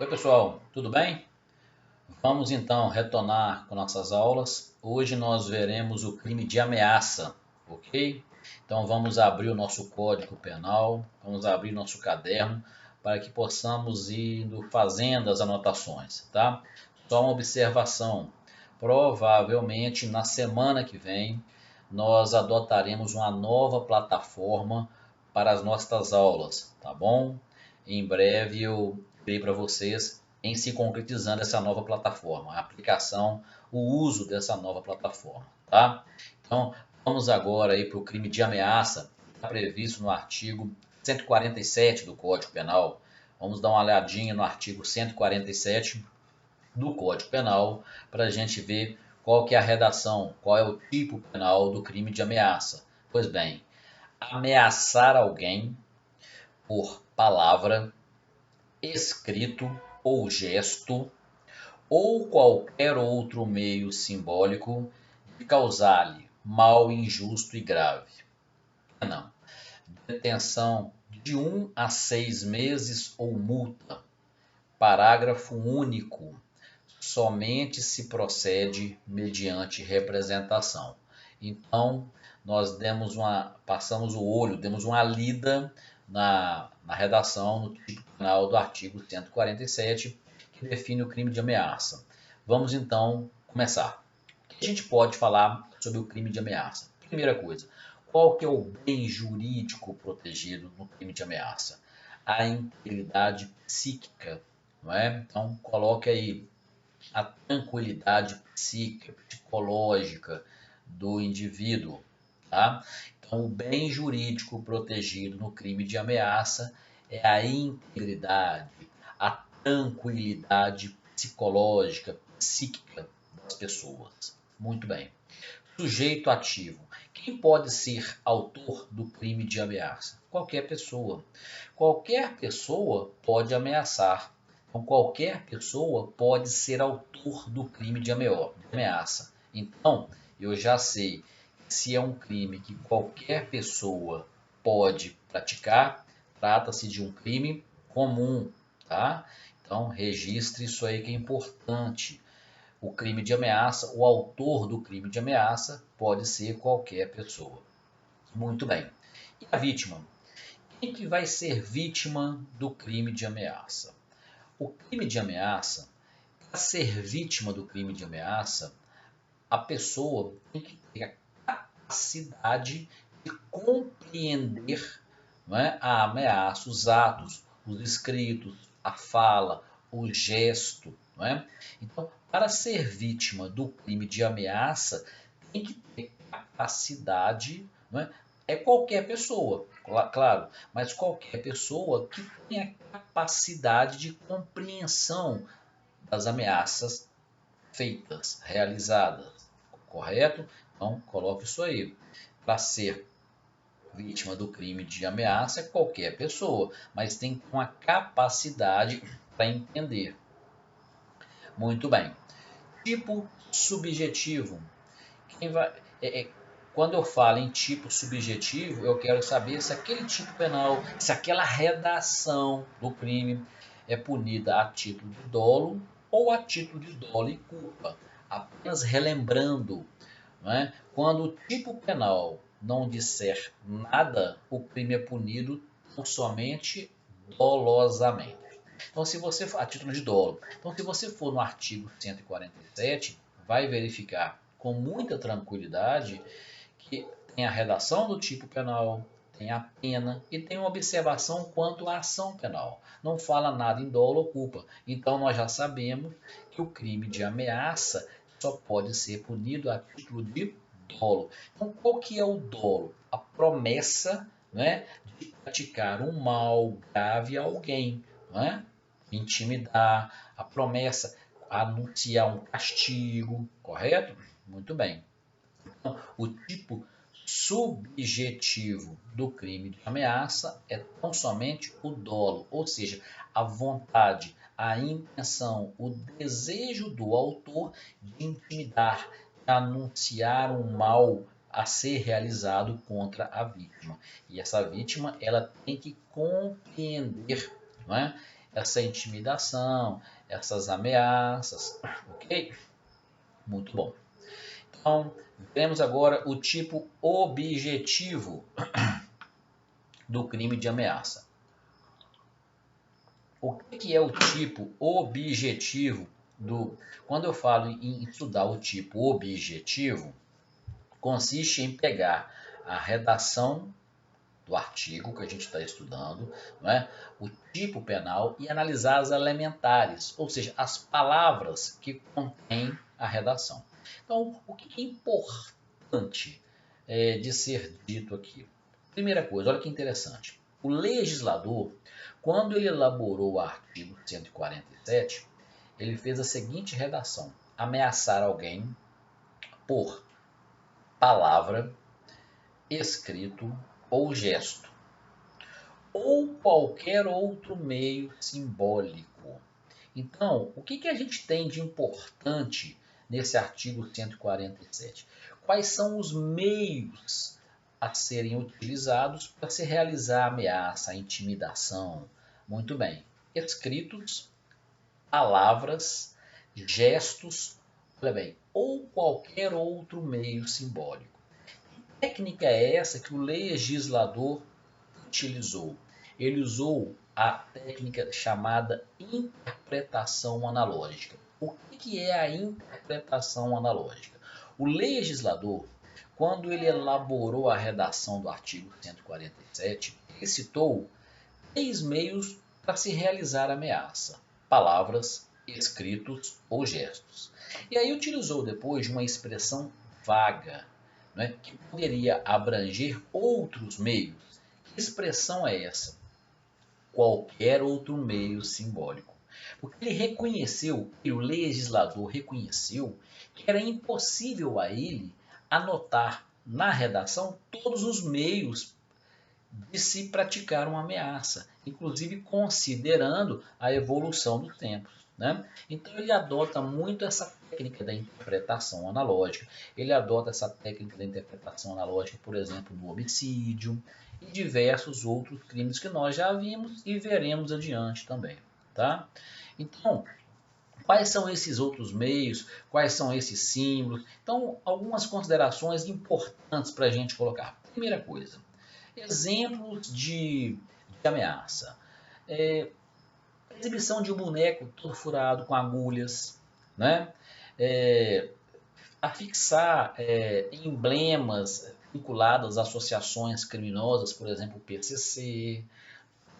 Oi pessoal, tudo bem? Vamos então retornar com nossas aulas. Hoje nós veremos o crime de ameaça, ok? Então vamos abrir o nosso Código Penal, vamos abrir nosso caderno para que possamos ir fazendo as anotações, tá? Só uma observação, provavelmente na semana que vem nós adotaremos uma nova plataforma para as nossas aulas, tá bom? Em breve eu direi para vocês em se concretizando essa nova plataforma, a aplicação, o uso dessa nova plataforma, tá? Então, vamos agora aí para o crime de ameaça, que está previsto no artigo 147 do Código Penal. Vamos dar uma olhadinha no artigo 147 do Código Penal para a gente ver qual que é a redação, qual é o tipo penal do crime de ameaça. Pois bem, ameaçar alguém por palavra, escrito ou gesto, ou qualquer outro meio simbólico de causar-lhe mal injusto e grave. Não. Detenção de 1 a 6 meses ou multa. Parágrafo único. Somente se procede mediante representação. Então, nós passamos o olho, demos uma lida na redação, no tipo penal do artigo 147, que define o crime de ameaça. Vamos então começar. O que a gente pode falar sobre o crime de ameaça? Primeira coisa, qual que é o bem jurídico protegido no crime de ameaça? A integridade psíquica, não é? Então, coloque aí a tranquilidade psíquica, psicológica do indivíduo, tá? Então, o bem jurídico protegido no crime de ameaça é a integridade, a tranquilidade psicológica, psíquica das pessoas. Muito bem. Sujeito ativo. Quem pode ser autor do crime de ameaça? Qualquer pessoa. Qualquer pessoa pode ameaçar. Então, qualquer pessoa pode ser autor do crime de ameaça. Então, eu já sei que se é um crime que qualquer pessoa pode praticar, trata-se de um crime comum, tá? Então, registre isso aí que é importante. O crime de ameaça, o autor do crime de ameaça pode ser qualquer pessoa. Muito bem. E a vítima? Quem que vai ser vítima do crime de ameaça? O crime de ameaça, para ser vítima do crime de ameaça, a pessoa tem que ter a capacidade de compreender, não é, a ameaça, os atos, os escritos, a fala, o gesto. Não é? Então, para ser vítima do crime de ameaça, tem que ter capacidade, não é? É qualquer pessoa, claro, mas qualquer pessoa que tenha capacidade de compreensão das ameaças feitas, realizadas, correto? Então, coloque isso aí. Para ser vítima do crime de ameaça é qualquer pessoa, mas tem que ter uma capacidade para entender. Muito bem. Tipo subjetivo. Quem vai, quando eu falo em tipo subjetivo, eu quero saber se aquele tipo penal, se aquela redação do crime é punida a título de dolo ou a título de dolo e culpa. Apenas relembrando, não é? Quando o tipo penal não disser nada, o crime é punido tão somente dolosamente. Então, se você for a título de dolo, então se você for no artigo 147, vai verificar com muita tranquilidade que tem a redação do tipo penal, tem a pena e tem uma observação quanto à ação penal. Não fala nada em dolo ou culpa. Então nós já sabemos que o crime de ameaça só pode ser punido a título de dolo. Então qual que é o dolo? A promessa, né, de praticar um mal grave a alguém, né? Intimidar, a promessa, anunciar um castigo, correto? Muito bem. Então, o tipo subjetivo do crime de ameaça é tão somente o dolo, ou seja, a vontade, a intenção, o desejo do autor de intimidar, de anunciar um mal a ser realizado contra a vítima. E essa vítima ela tem que compreender, não é? essa intimidação, essas ameaças, ok? Muito bom. Então, vemos agora o tipo objetivo do crime de ameaça. O que é o tipo objetivo do... Quando eu falo em estudar o tipo objetivo, consiste em pegar a redação do artigo que a gente está estudando, não é? O tipo penal e analisar as elementares, ou seja, as palavras que contêm a redação. Então, o que é importante de ser dito aqui? Primeira coisa, olha que interessante. O legislador, quando ele elaborou o artigo 147, ele fez a seguinte redação: ameaçar alguém por palavra, escrito ou gesto, ou qualquer outro meio simbólico. Então, o que a gente tem de importante nesse artigo 147? Quais são os meios a serem utilizados para se realizar a ameaça, a intimidação? Muito bem. Escritos, palavras, gestos, olha bem, ou qualquer outro meio simbólico. Que técnica é essa que o legislador utilizou? Ele usou a técnica chamada interpretação analógica. O que é a interpretação analógica? O legislador, quando ele elaborou a redação do artigo 147, ele citou 3 meios para se realizar a ameaça: palavras, escritos ou gestos. E aí utilizou depois uma expressão vaga, né, que poderia abranger outros meios. Que expressão é essa? Qualquer outro meio simbólico. Porque ele reconheceu, e o legislador reconheceu, que era impossível a ele anotar na redação todos os meios de se praticar uma ameaça, inclusive considerando a evolução dos tempos. Né? Então ele adota muito essa técnica da interpretação analógica, ele adota essa técnica da interpretação analógica, por exemplo, no homicídio e diversos outros crimes que nós já vimos e veremos adiante também. Tá? Então, quais são esses outros meios? Quais são esses símbolos? Então, algumas considerações importantes para a gente colocar. Primeira coisa, exemplos de ameaça. Exibição de um boneco todo furado com agulhas, né? Afixar emblemas vinculados a associações criminosas, por exemplo, o PCC,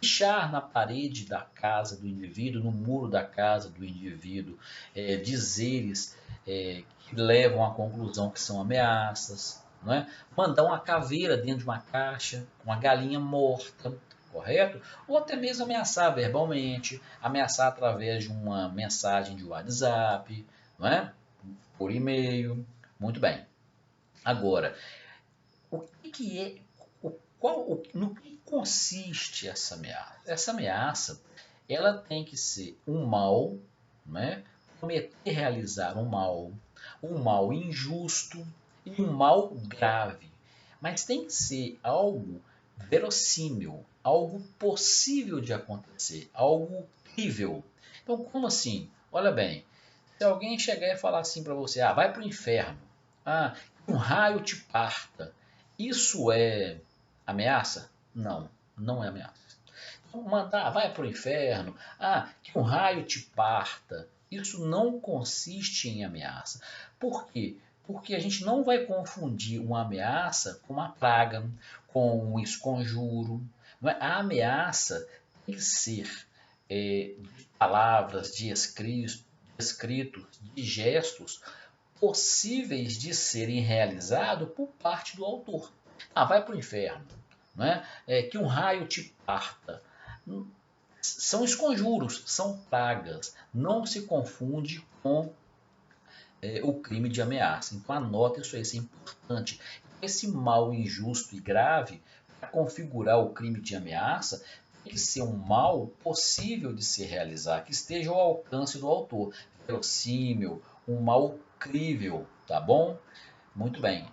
pichar na parede da casa do indivíduo, no muro da casa do indivíduo, dizeres que levam à conclusão que são ameaças, não é? Mandar uma caveira dentro de uma caixa, uma galinha morta, correto? Ou até mesmo ameaçar verbalmente, ameaçar através de uma mensagem de WhatsApp, não é? Por e-mail, muito bem. Agora, o que é, no que consiste essa ameaça? Essa ameaça, ela tem que ser um mal, né? Prometer realizar um mal injusto e um mal grave. Mas tem que ser algo verossímil, algo possível de acontecer, algo crível. Então, como assim? Olha bem, se alguém chegar e falar assim para você, vai para o inferno, um raio te parta, isso é ameaça? Não, não é ameaça. Então, mandar, vai para o inferno, que um raio te parta, isso não consiste em ameaça. Por quê? Porque a gente não vai confundir uma ameaça com uma praga, com um esconjuro. Não é? A ameaça tem que ser de palavras, de escritos, de gestos possíveis de serem realizados por parte do autor. Vai para o inferno, não é? Que um raio te parta. São esconjuros, são pragas. Não se confunde com o crime de ameaça. Então anota isso aí, isso é importante. Esse mal injusto e grave, para configurar o crime de ameaça, tem que ser um mal possível de se realizar, que esteja ao alcance do autor. Verossímil, um mal crível, tá bom? Muito bem.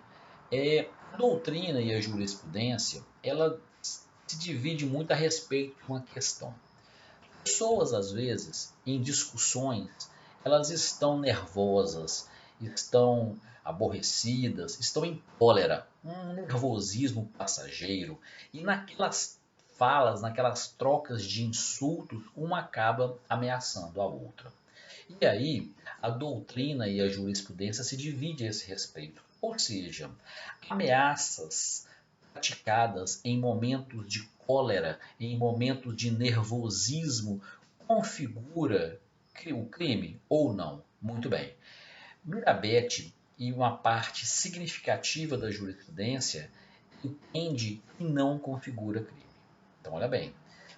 A doutrina e a jurisprudência, ela se divide muito a respeito de uma questão. pessoas, às vezes, em discussões, elas estão nervosas, estão aborrecidas, estão em cólera, um nervosismo passageiro, e naquelas falas, naquelas trocas de insultos, uma acaba ameaçando a outra. E aí, a doutrina e a jurisprudência se dividem a esse respeito. Ou seja, ameaças praticadas em momentos de cólera, em momentos de nervosismo, configura o crime ou não? Muito bem. Mirabete e uma parte significativa da jurisprudência entende que não configura crime. Então, olha bem,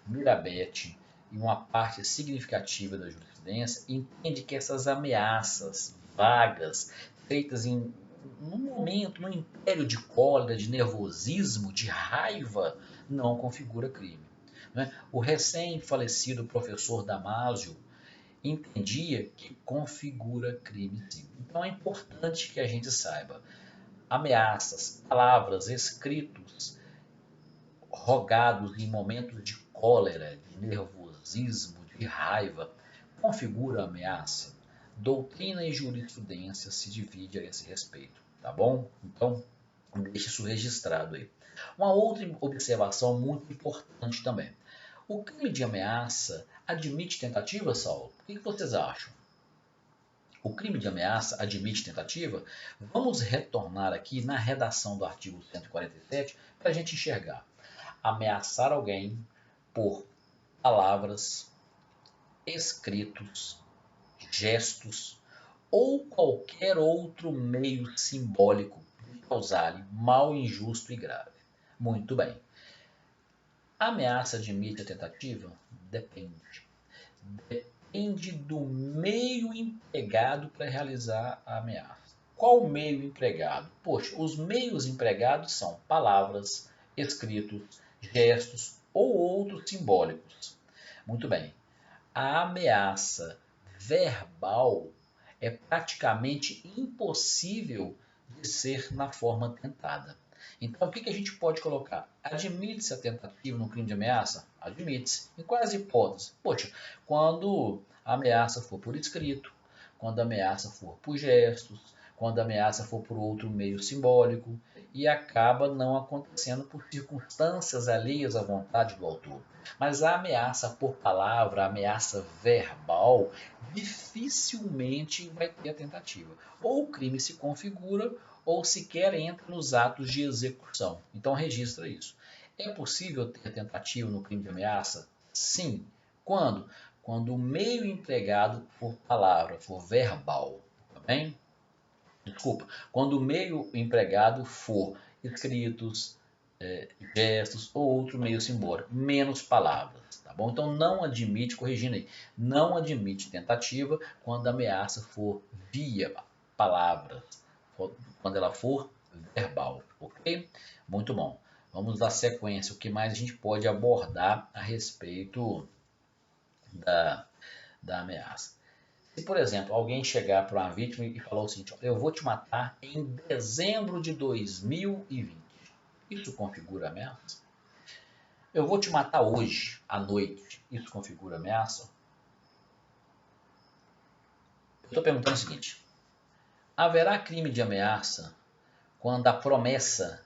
Mirabete e uma parte significativa da jurisprudência entende que essas ameaças vagas, feitas num momento, num império de cólera, de nervosismo, de raiva, não configura crime. Né? O recém-falecido professor Damásio entendia que configura crime sim. Então é importante que a gente saiba, ameaças, palavras, escritos, rogados em momentos de cólera, de nervosismo, de raiva, configura ameaça. Doutrina e jurisprudência se dividem a esse respeito, tá bom? Então, deixe isso registrado aí. Uma outra observação muito importante também. O crime de ameaça admite tentativa, Saulo? O que vocês acham? O crime de ameaça admite tentativa? Vamos retornar aqui na redação do artigo 147 para a gente enxergar. Ameaçar alguém por palavras, escritos, gestos ou qualquer outro meio simbólico de causar-lhe mal, injusto e grave. Muito bem. A ameaça admite a tentativa? Depende. Depende do meio empregado para realizar a ameaça. Qual meio empregado? Poxa, os meios empregados são palavras, escritos, gestos ou outros simbólicos. Muito bem. A ameaça verbal é praticamente impossível de ser na forma tentada. Então, o que a gente pode colocar? Admite-se a tentativa no crime de ameaça? Admite-se. Em quais hipóteses? Poxa, quando a ameaça for por escrito, quando a ameaça for por gestos, quando a ameaça for por outro meio simbólico, e acaba não acontecendo por circunstâncias alheias à vontade do autor. Mas a ameaça por palavra, a ameaça verbal, dificilmente vai ter a tentativa. Ou o crime se configura, ou sequer entra nos atos de execução. Então registra isso. É possível ter tentativa no crime de ameaça? Sim. Quando? Quando o meio empregado for palavra, for verbal. Tá bem? Desculpa. Quando o meio empregado for escritos, gestos ou outro meio simbólico, menos palavras, tá bom? Então não admite, corrigindo aí, não admite tentativa quando a ameaça for via palavras, quando ela for verbal, ok? Muito bom. Vamos dar sequência, o que mais a gente pode abordar a respeito da ameaça. Se, por exemplo, alguém chegar para uma vítima e falar o seguinte, eu vou te matar em dezembro de 2020, isso configura ameaça? Eu vou te matar hoje, à noite, isso configura ameaça? Eu estou perguntando o seguinte, haverá crime de ameaça quando a promessa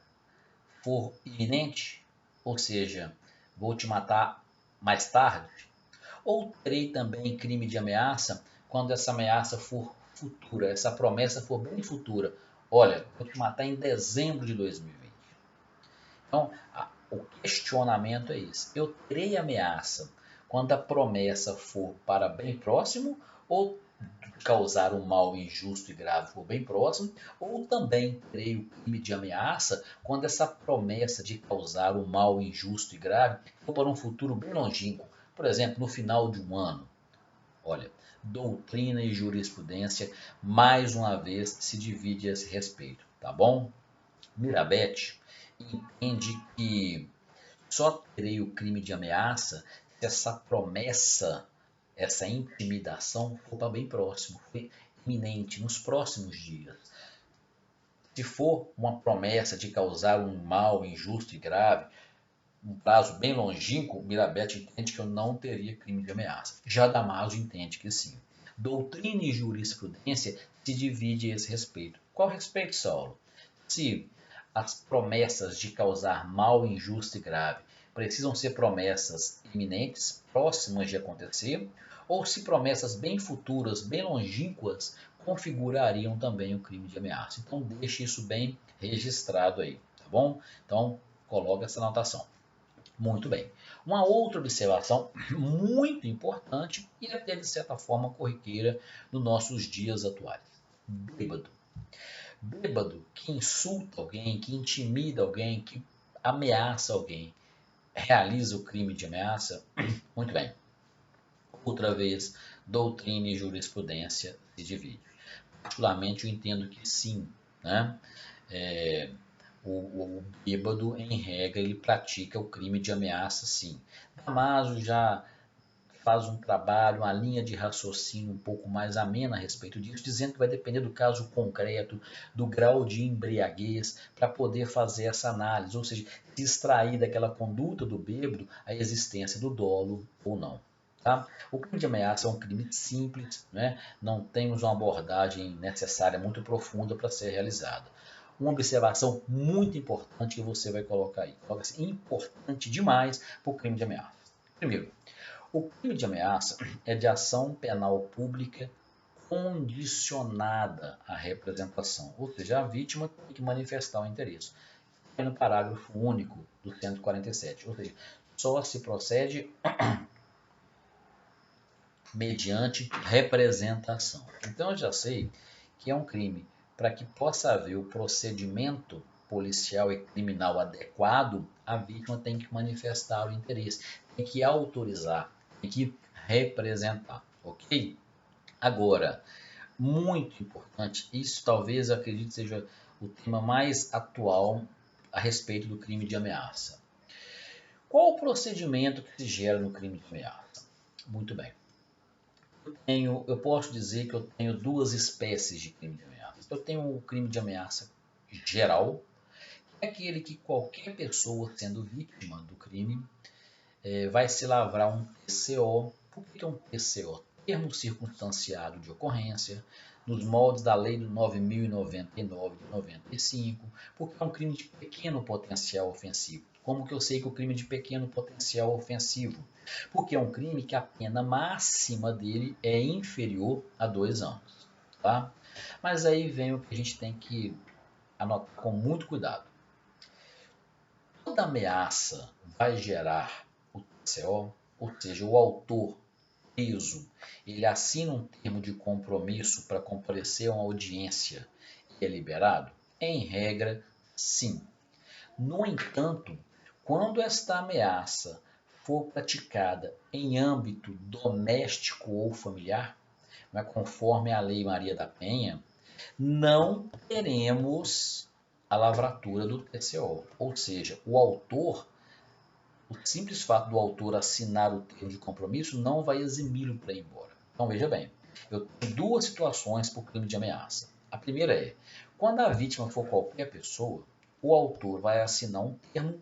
for iminente, ou seja, vou te matar mais tarde? Ou terei também crime de ameaça quando essa ameaça for futura, essa promessa for bem futura? Olha, vou te matar em dezembro de 2020. Então, o questionamento é esse. Eu terei ameaça quando a promessa for para bem próximo ou causar um mal injusto e grave for bem próximo, ou também terei o crime de ameaça quando essa promessa de causar um mal injusto e grave for para um futuro bem longínquo, por exemplo, no final de um ano. Olha, doutrina e jurisprudência, mais uma vez, se divide a esse respeito, tá bom? Mirabete entende que só terei o crime de ameaça se essa promessa, essa intimidação for para bem próximo, for iminente, nos próximos dias. Se for uma promessa de causar um mal injusto e grave, um prazo bem longínquo, Mirabete entende que eu não teria crime de ameaça. Já Damaso entende que sim. Doutrina e jurisprudência se divide a esse respeito. Qual respeito, Saulo? Se as promessas de causar mal injusto e grave precisam ser promessas iminentes, próximas de acontecer, ou se promessas bem futuras, bem longínquas, configurariam também o crime de ameaça. Então deixe isso bem registrado aí, tá bom? Então coloca essa anotação. Muito bem. Uma outra observação muito importante e até de certa forma corriqueira nos nossos dias atuais. Bêbado. Bêbado que insulta alguém, que intimida alguém, que ameaça alguém, realiza o crime de ameaça? Muito bem. Outra vez, doutrina e jurisprudência se dividem. Particularmente eu entendo que sim, né? O bêbado, em regra, ele pratica o crime de ameaça, sim. Damaso já faz um trabalho, uma linha de raciocínio um pouco mais amena a respeito disso, dizendo que vai depender do caso concreto, do grau de embriaguez, para poder fazer essa análise, ou seja, se extrair daquela conduta do bêbado a existência do dolo ou não. Tá? O crime de ameaça é um crime simples, né? Não temos uma abordagem necessária muito profunda para ser realizada. Uma observação muito importante que você vai colocar aí. Coloca-se importante demais para o crime de ameaça. Primeiro, o crime de ameaça é de ação penal pública condicionada à representação, ou seja, a vítima tem que manifestar o interesse. É no parágrafo único do 147, ou seja, só se procede mediante representação. Então eu já sei que é um crime. Para que possa haver o procedimento policial e criminal adequado, a vítima tem que manifestar o interesse, tem que autorizar, tem que representar, ok? Agora, muito importante, isso talvez eu acredito seja o tema mais atual a respeito do crime de ameaça. Qual o procedimento que se gera no crime de ameaça? Muito bem. Eu posso dizer que eu tenho duas espécies de crime de ameaça. Eu tenho o crime de ameaça geral, que é aquele que qualquer pessoa sendo vítima do crime vai se lavrar um TCO. Por que é um TCO? Termo circunstanciado de ocorrência, nos moldes da Lei do 9.099 de 95, porque é um crime de pequeno potencial ofensivo. Como que eu sei que o crime de pequeno potencial ofensivo? Porque é um crime que a pena máxima dele é inferior a 2 anos. Tá? Mas aí vem o que a gente tem que anotar com muito cuidado. Toda ameaça vai gerar o TCO, ou seja, o autor preso, ele assina um termo de compromisso para comparecer a uma audiência e é liberado? Em regra, sim. No entanto, quando esta ameaça for praticada em âmbito doméstico ou familiar, conforme a Lei Maria da Penha, não teremos a lavratura do TCO. Ou seja, o simples fato do autor assinar o termo de compromisso não vai eximi-lo para ir embora. Então veja bem, eu tenho duas situações por crime de ameaça. A primeira é, quando a vítima for qualquer pessoa, o autor vai assinar um termo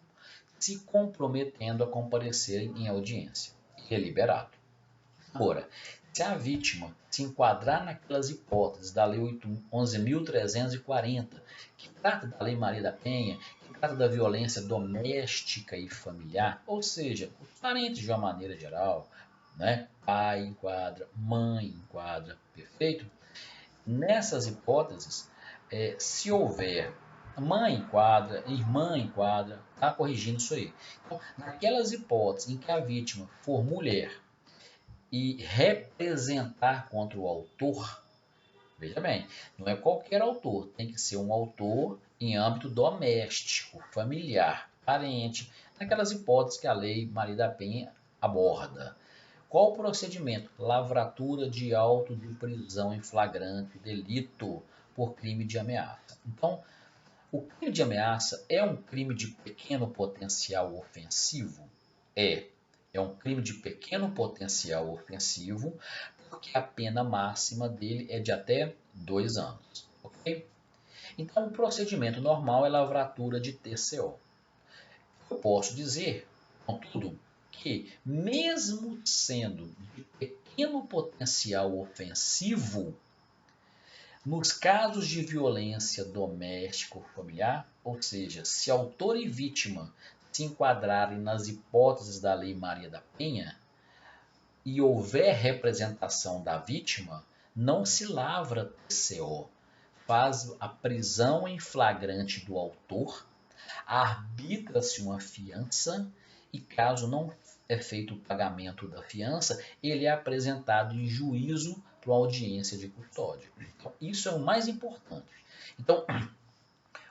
se comprometendo a comparecer em audiência e é liberado. Agora, se a vítima se enquadrar naquelas hipóteses da Lei 11.340, que trata da Lei Maria da Penha, que trata da violência doméstica e familiar, ou seja, os parentes de uma maneira geral, né? Pai enquadra, mãe enquadra, perfeito? Nessas hipóteses, se houver mãe enquadra, irmã enquadra, tá corrigindo isso aí. Então, naquelas hipóteses em que a vítima for mulher e representar contra o autor, veja bem, não é qualquer autor, tem que ser um autor em âmbito doméstico, familiar, parente, naquelas hipóteses que a Lei Maria da Penha aborda. Qual o procedimento? Lavratura de auto de prisão em flagrante delito por crime de ameaça. Então, o crime de ameaça é um crime de pequeno potencial ofensivo? É um crime de pequeno potencial ofensivo, porque a pena máxima dele é de até 2 anos. Ok? Então, o procedimento normal é lavratura de TCO. Eu posso dizer Contudo, que, mesmo sendo de pequeno potencial ofensivo, nos casos de violência doméstica ou familiar, ou seja, se autor e vítima se enquadrarem nas hipóteses da Lei Maria da Penha e houver representação da vítima, não se lavra TCO, faz a prisão em flagrante do autor, arbitra-se uma fiança e, caso não é feito o pagamento da fiança, ele é apresentado em juízo para uma audiência de custódia. Então, isso é o mais importante. Então,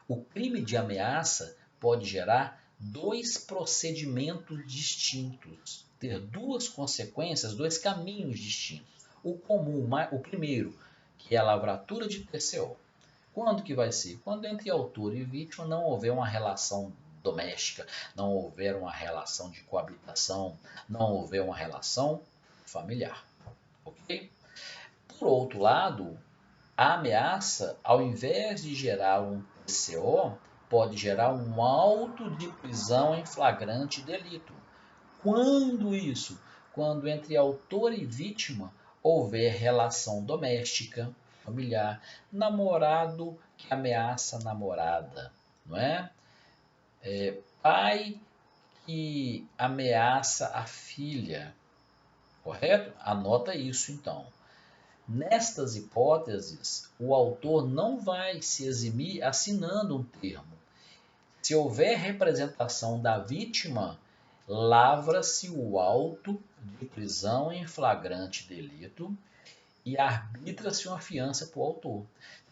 o crime de ameaça pode gerar dois procedimentos distintos, ter duas consequências, dois caminhos distintos. O comum, o primeiro, que é a lavratura de TCO. Quando que vai ser? Quando entre autor e vítima não houver uma relação doméstica, não houver uma relação de coabitação, não houver uma relação familiar. Ok? Por outro lado, a ameaça, ao invés de gerar um TCO, pode gerar um auto de prisão em flagrante delito. Quando isso? Quando entre autor e vítima houver relação doméstica, familiar, namorado que ameaça namorada, não é? Pai que ameaça a filha, correto? Anota isso então. Nestas hipóteses, o autor não vai se eximir assinando um termo. Se houver representação da vítima, lavra-se o auto de prisão em flagrante delito e arbitra-se uma fiança para o autor.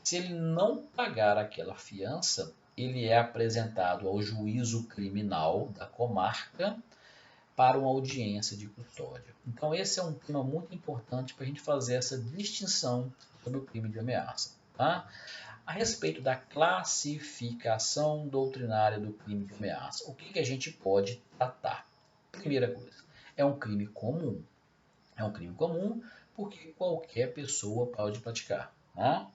Se ele não pagar aquela fiança, ele é apresentado ao juízo criminal da comarca para uma audiência de custódia. Então esse é um tema muito importante para a gente fazer essa distinção sobre o crime de ameaça. Tá? A respeito da classificação doutrinária do crime de ameaça, o que a gente pode tratar? Primeira coisa, é um crime comum. É um crime comum porque qualquer pessoa pode praticar. Né?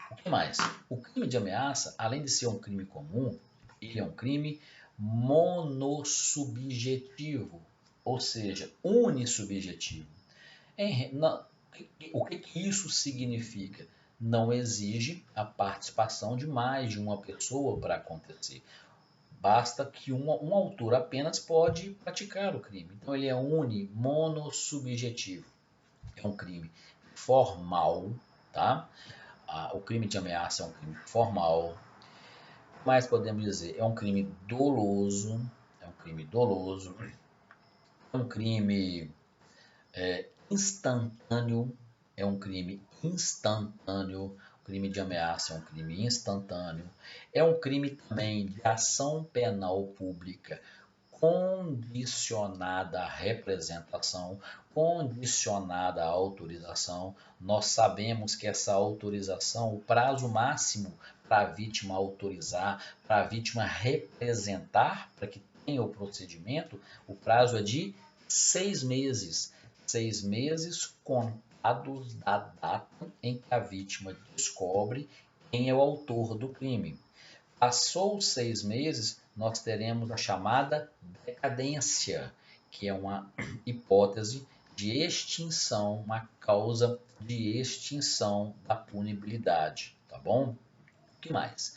O que mais? O crime de ameaça, além de ser um crime comum, ele é um crime monossubjetivo, ou seja, unissubjetivo. O que isso significa? Não exige a participação de mais de uma pessoa para acontecer. Basta que um autor apenas pode praticar o crime. Então ele é monossubjetivo. É um crime formal, tá? O crime de ameaça é um crime formal. Mas podemos dizer, é um crime doloso, é um crime doloso, é um crime instantâneo, é um crime instantâneo, o crime de ameaça é um crime instantâneo, é um crime também de ação penal pública condicionada à representação, condicionada à autorização. Nós sabemos que essa autorização, o prazo máximo para a vítima autorizar, para a vítima representar, para que tenha o procedimento, o prazo é de 6 meses. 6 meses contados da data em que a vítima descobre quem é o autor do crime. Passou os 6 meses, nós teremos a chamada decadência, que é uma hipótese de extinção, uma causa de extinção da punibilidade, tá bom? O que mais?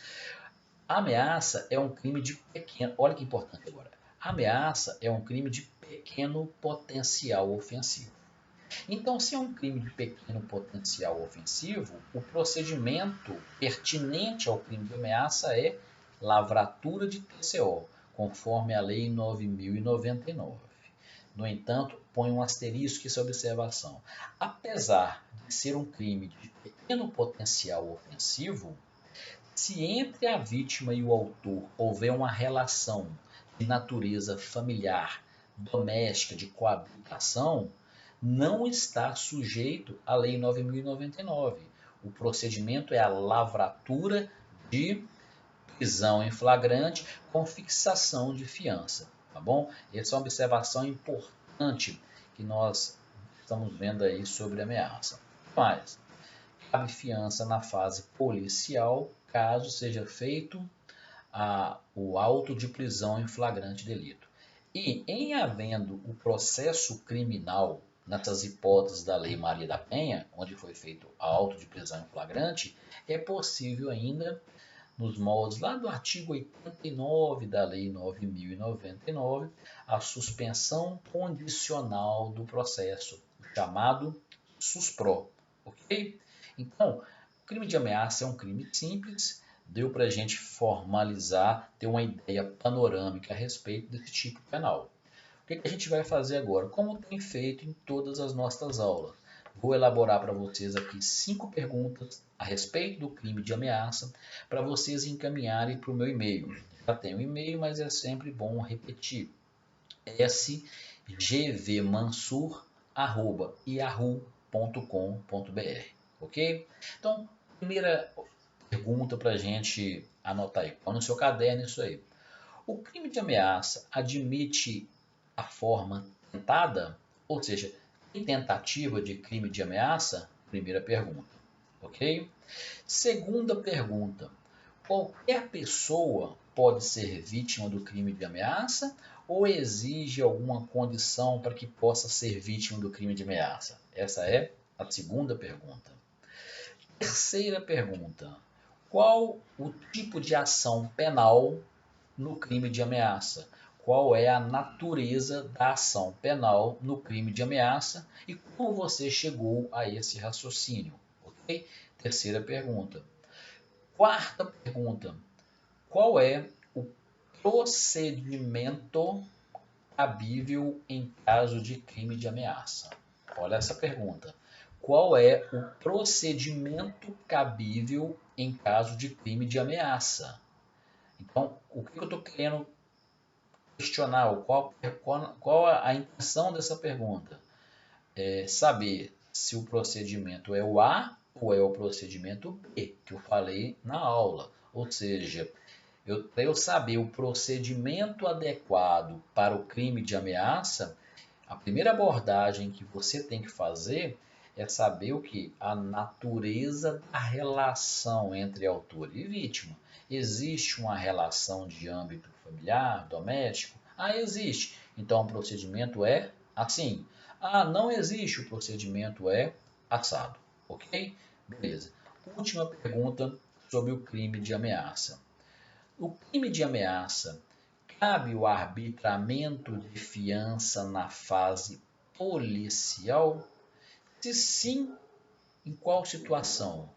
A ameaça é um crime de pequeno, olha que importante agora. A ameaça é um crime de pequeno potencial ofensivo. Então, se é um crime de pequeno potencial ofensivo, o procedimento pertinente ao crime de ameaça é lavratura de TCO, conforme a Lei 9.099. No entanto, põe um asterisco essa observação. Apesar de ser um crime de pequeno potencial ofensivo, se entre a vítima e o autor houver uma relação de natureza familiar, doméstica, de coabitação, não está sujeito à Lei 9.099. O procedimento é a lavratura de prisão em flagrante com fixação de fiança, tá bom? Essa é uma observação importante que nós estamos vendo aí sobre ameaça. Mas cabe fiança na fase policial, caso seja feito o auto de prisão em flagrante delito. E, em havendo o processo criminal, nessas hipóteses da Lei Maria da Penha, onde foi feito a auto de prisão em flagrante, é possível ainda, nos moldes lá do artigo 89 da Lei 9.099, a suspensão condicional do processo, chamado SUSPRO, ok? Então, o crime de ameaça é um crime simples, deu para a gente formalizar, ter uma ideia panorâmica a respeito desse tipo penal. O que a gente vai fazer agora? Como tem feito em todas as nossas aulas. Vou elaborar para vocês aqui 5 perguntas a respeito do crime de ameaça para vocês encaminharem para o meu e-mail. Já tenho e-mail, mas é sempre bom repetir. sgvmansur@yahoo.com.br, ok? Então, primeira pergunta para a gente anotar aí. Põe no seu caderno isso aí. O crime de ameaça admite a forma tentada? Ou seja, tem tentativa de crime de ameaça? Primeira pergunta, ok? Segunda pergunta. Qualquer pessoa pode ser vítima do crime de ameaça ou exige alguma condição para que possa ser vítima do crime de ameaça? Essa é a segunda pergunta. Terceira pergunta. Qual o tipo de ação penal no crime de ameaça? Qual é a natureza da ação penal no crime de ameaça e como você chegou a esse raciocínio? Ok? Terceira pergunta. Quarta pergunta. Qual é o procedimento cabível em caso de crime de ameaça? Olha essa pergunta. Qual é o procedimento cabível em caso de crime de ameaça? Então, o que eu estou querendo questionar? Qual a intenção dessa pergunta? É saber se o procedimento é o A ou é o procedimento B, que eu falei na aula. Ou seja, para eu saber o procedimento adequado para o crime de ameaça, a primeira abordagem que você tem que fazer é saber o que? A natureza da relação entre autor e vítima. Existe uma relação de âmbito familiar, doméstico? Ah, existe. Então o procedimento é assim. Ah, não existe, o procedimento é assado. Ok? Beleza. Última pergunta sobre o crime de ameaça. O crime de ameaça, cabe o arbitramento de fiança na fase policial? Se sim, em qual situação?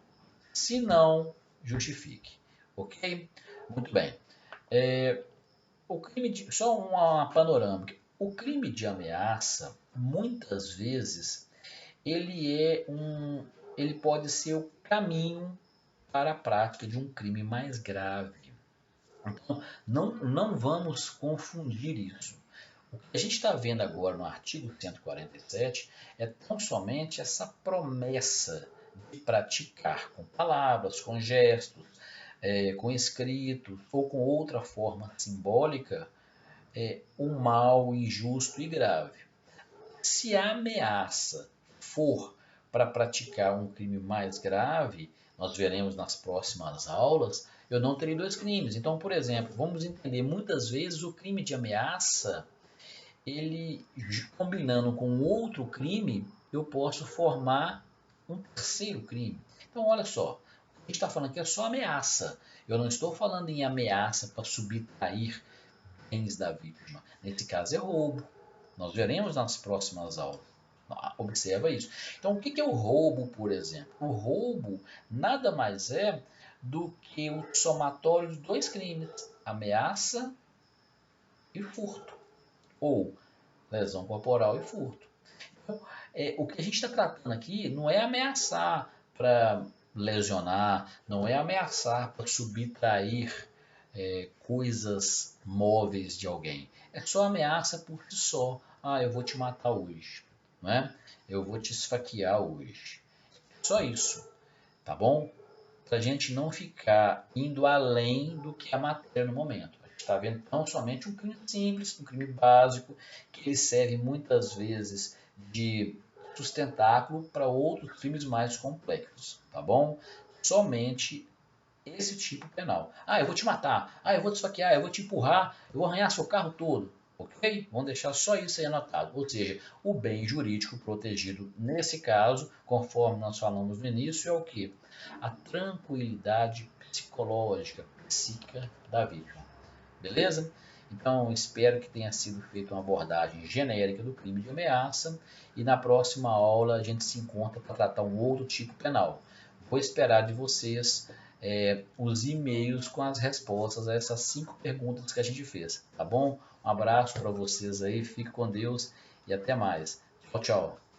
Se não, justifique. Ok? Muito bem. Só uma panorâmica. O crime de ameaça, muitas vezes, ele pode ser o caminho para a prática de um crime mais grave. Então, não vamos confundir isso. O que a gente está vendo agora no artigo 147 é tão somente essa promessa de praticar com palavras, com gestos, com escritos ou com outra forma simbólica um mal injusto e grave. Se a ameaça for para praticar um crime mais grave, nós veremos nas próximas aulas, eu não terei 2 crimes. Então, por exemplo, vamos entender, muitas vezes o crime de ameaça, ele combinando com outro crime, eu posso formar um terceiro crime. Então, olha só, a gente está falando aqui é só ameaça. Eu não estou falando em ameaça para subtrair bens da vítima. Nesse caso é roubo. Nós veremos nas próximas aulas. Observa isso. Então, o que é o roubo, por exemplo? O roubo nada mais é do que o somatório de 2 crimes: ameaça e furto, ou lesão corporal e furto. Então, o que a gente está tratando aqui não é ameaçar para lesionar, não é ameaçar para subtrair coisas móveis de alguém. É só ameaça por si só. Ah, eu vou te matar hoje, né? Eu vou te esfaquear hoje. Só isso, tá bom? Para a gente não ficar indo além do que a matéria no momento. A gente está vendo tão somente um crime simples, um crime básico, que ele serve muitas vezes de sustentáculo para outros crimes mais complexos, tá bom? Somente esse tipo penal. Ah, eu vou te matar. Ah, eu vou te esfaquear. Eu vou te empurrar. Eu vou arranhar seu carro todo. Ok? Vamos deixar só isso aí anotado. Ou seja, o bem jurídico protegido nesse caso, conforme nós falamos no início, é o que? A tranquilidade psicológica, psíquica da vítima. Beleza? Então, espero que tenha sido feita uma abordagem genérica do crime de ameaça e na próxima aula a gente se encontra para tratar um outro tipo penal. Vou esperar de vocês os e-mails com as respostas a essas 5 perguntas que a gente fez, tá bom? Um abraço para vocês aí, fique com Deus e até mais. Tchau, tchau.